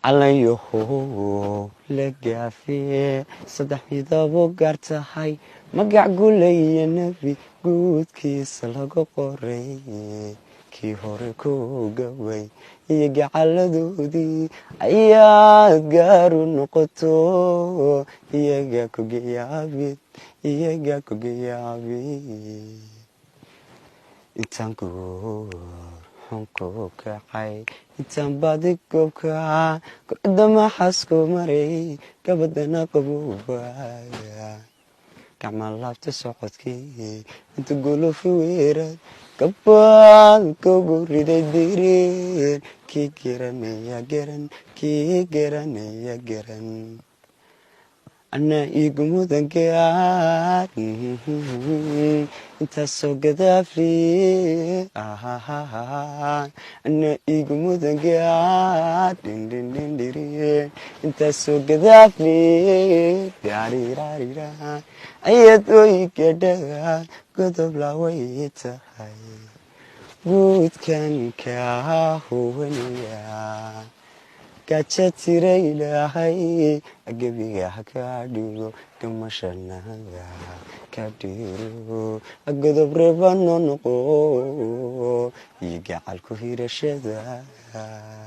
calanyahow la gaafee saddex midabo gaar tahay magac gulaya nebi guudkiisa laga qoray kii hore ku gabay iyo gacaladoodii ayaad gaaru noqoto iyagaa kugayaabid intaan goor xunku kacay intaan baadi goobka kordhama xaasku maray gabadana qabuubaya gacma laabta socodkii inta gulufi weerad gabaal kugu riday dirir kii garanaya garan ana igu mudan gaar intaasoo gadaafi ana igu mudan gaar dhindhindhindhiri intaasoo gadaafi gaariiraarira ayad oy gadhaa godob laway tahay guudkan kaa huwanaya gaja tira ilaahay gebiga haka dhigo gamashanaga ka dhiro godob reebano noqo iyo gacal ku hirashada